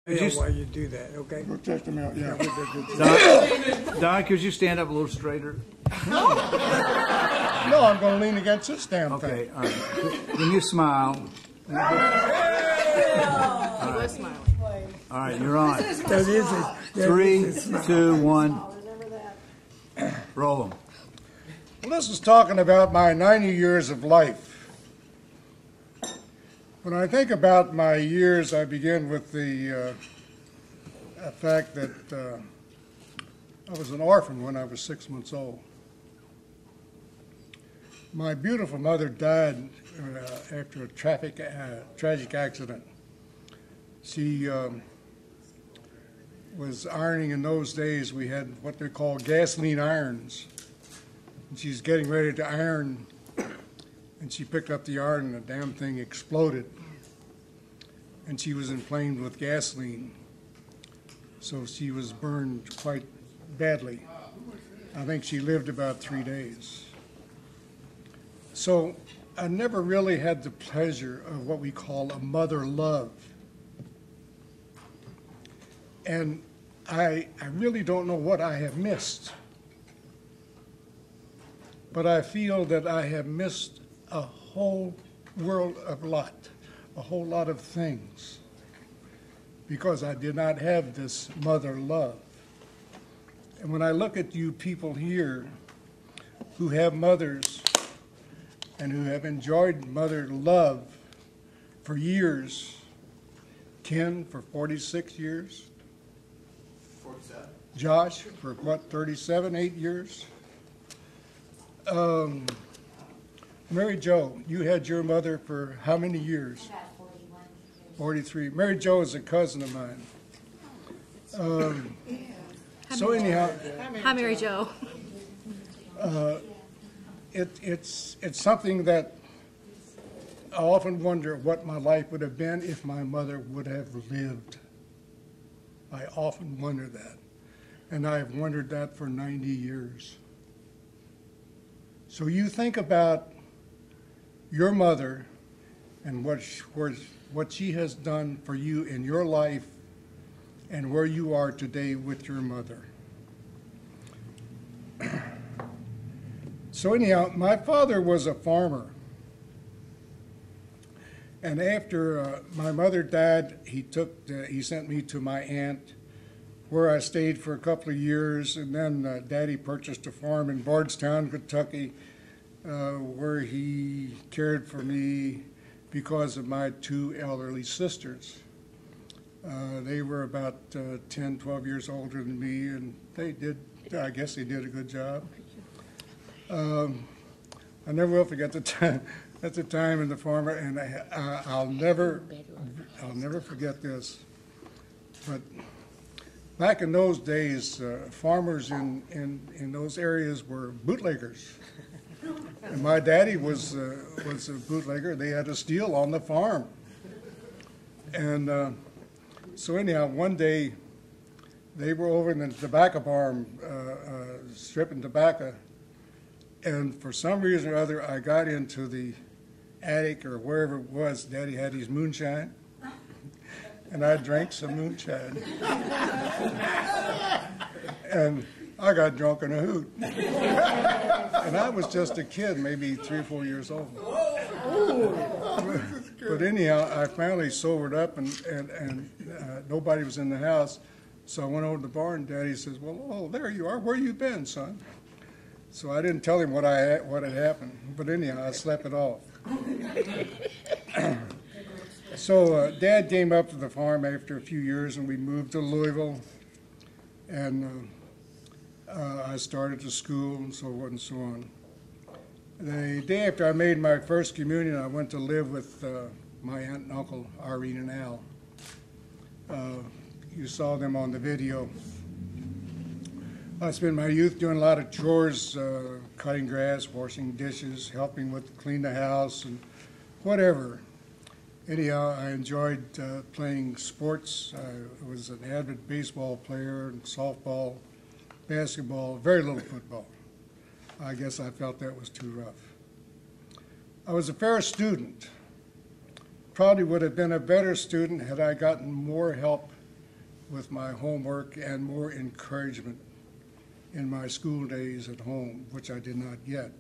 Why you do that, okay? We'll check them out, yeah. Don, could you stand up a little straighter? No, I'm going to lean against this damn thing. Okay, all right. When you smile. All right, you're on. That is it. 3, 2, 1. Roll them. Well, this is talking about my 90 years of life. When I think about my years, I begin with the fact that I was an orphan when I was 6 months old. My beautiful mother died after a tragic accident. She was ironing. In those days. We had what they call gasoline irons. And she's getting ready to iron, and she picked up the iron, and the damn thing exploded. And she was inflamed with gasoline, so she was burned quite badly. I think she lived about 3 days. So I never really had the pleasure of what we call a mother love. And I really don't know what I have missed. But I feel that I have missed a whole world of a whole lot of things, because I did not have this mother love. And when I look at you people here who have mothers and who have enjoyed mother love for years, Ken for 46 years, 47. Josh for what, 37, 8 years? Mary Jo, you had your mother for how many years? About 41 years. 43. Mary Jo is a cousin of mine. So anyhow, Hi, Mary Jo. it's something that I often wonder what my life would have been if my mother would have lived. I often wonder that. And I've wondered that for 90 years. So you think about your mother and what she has done for you in your life and where you are today with your mother. So anyhow, my father was a farmer. And after my mother died, he sent me to my aunt, where I stayed for a couple of years, and then Daddy purchased a farm in Bardstown, Kentucky, where he cared for me because of my 2 elderly sisters. They were about 10, 12 years older than me, and I guess they did a good job. I never will forget the time, at the time in the farm, and I'll never forget this. But back in those days, farmers in those areas were bootleggers. And my daddy was a bootlegger. They had to steal on the farm. And so anyhow, one day they were over in the tobacco barn stripping tobacco. And for some reason or other, I got into the attic or wherever it was. Daddy had his moonshine. And I drank some moonshine. And I got drunk in a hoot. And I was just a kid, maybe 3 or 4 years old. But anyhow, I finally sobered up, and nobody was in the house. So I went over to the bar, and Daddy says, "Well, oh, there you are. Where you been, son?" So I didn't tell him what had happened. But anyhow, I slept it off. So Dad came up to the farm after a few years, and we moved to Louisville. And I started to school and so on and so on. The day after I made my first communion, I went to live with my aunt and uncle, Irene and Al. You saw them on the video. I spent my youth doing a lot of chores, cutting grass, washing dishes, helping clean the house, and whatever. Anyhow, I enjoyed playing sports. I was an avid baseball player, and softball, basketball, very little football. I guess I felt that was too rough. I was a fair student. Probably would have been a better student had I gotten more help with my homework and more encouragement in my school days at home, which I did not get.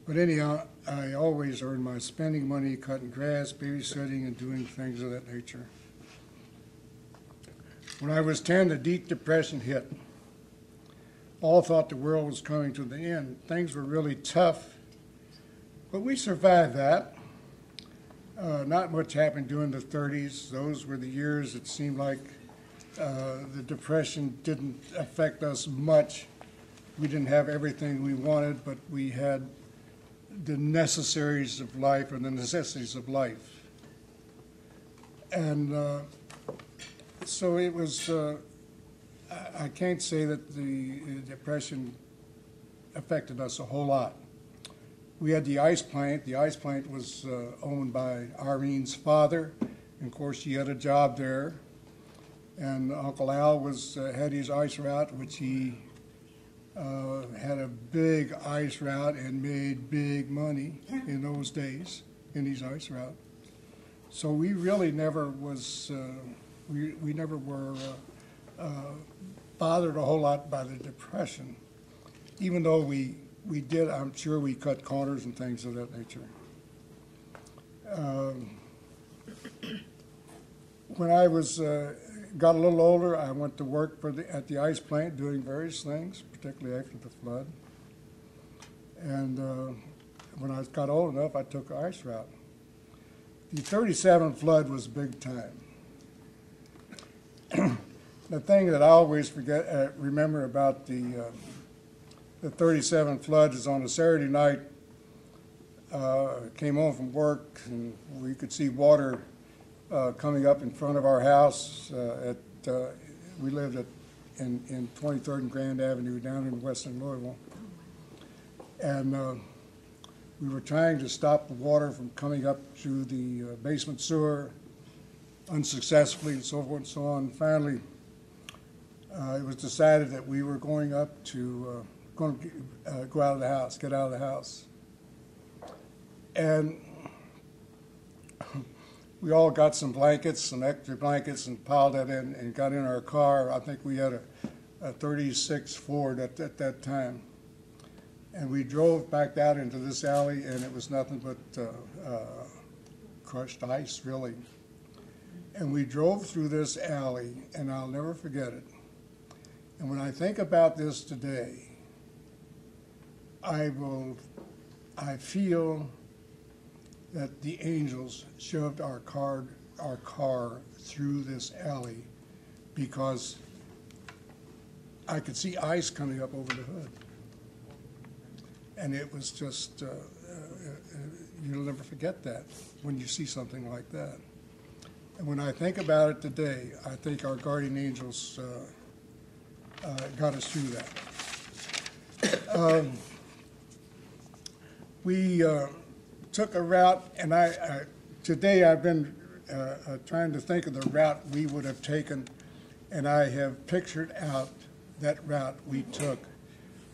But anyhow, I always earned my spending money cutting grass, babysitting, and doing things of that nature. When I was 10, the Deep Depression hit. All thought the world was coming to the end. Things were really tough, but we survived that. Not much happened during the 30s. Those were the years it seemed like the Depression didn't affect us much. We didn't have everything we wanted, but we had the necessaries of life and the necessities of life. And so it was, I can't say that the Depression affected us a whole lot. We had the ice plant. The ice plant was owned by Irene's father. And of course, she had a job there. And Uncle Al had his ice route, which he had a big ice route and made big money in those days in his ice route. So we really never was, we never were bothered a whole lot by the Depression, even though we did, I'm sure we cut corners and things of that nature. When I got a little older, I went to work at the ice plant doing various things, particularly after the flood. And when I got old enough, I took an ice route. The 37 flood was big time. The thing that I always remember about the 37 flood is on a Saturday night, came home from work and we could see water coming up in front of our house. We lived in 23rd and Grand Avenue down in western Louisville. And we were trying to stop the water from coming up through the basement sewer unsuccessfully and so forth and so on. Finally, it was decided that we were going up to go out of the house, get out of the house. And we all got some blankets, some extra blankets, and piled that in and got in our car. I think we had a 36 Ford at that time. And we drove back out into this alley, and it was nothing but crushed ice, really. And we drove through this alley, and I'll never forget it. And when I think about this today, I feel that the angels shoved our car through this alley because I could see ice coming up over the hood. And it was just, you'll never forget that when you see something like that. And when I think about it today, I think our guardian angels got us through that. We took a route, and today I've been trying to think of the route we would have taken, and I have pictured out that route we took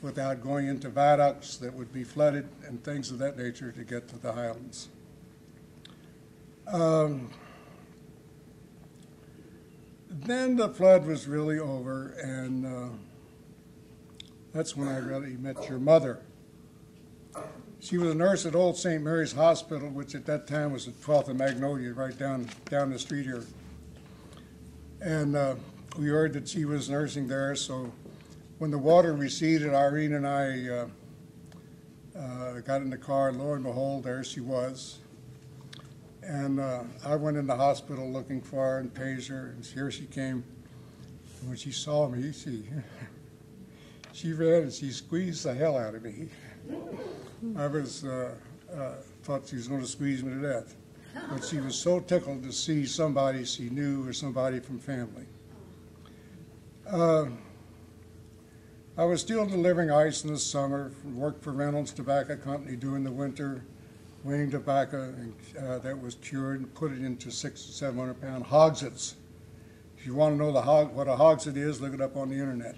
without going into viaducts that would be flooded and things of that nature to get to the Highlands. Then the flood was really over, and that's when I really met your mother. She was a nurse at Old St. Mary's Hospital, which at that time was at 12th and Magnolia, right down the street here. And we heard that she was nursing there, so when the water receded, Irene and I got in the car, and lo and behold, there she was. And I went in the hospital looking for her and paged her, and here she came. And when she saw me, she ran and she squeezed the hell out of me. I thought she was going to squeeze me to death. But she was so tickled to see somebody she knew or somebody from family. I was still delivering ice in the summer, worked for Reynolds Tobacco Company during the winter, weighing tobacco that was cured and put it into 600 to 700 pound hogsheads. If you want to know what a hogshead is, look it up on the internet.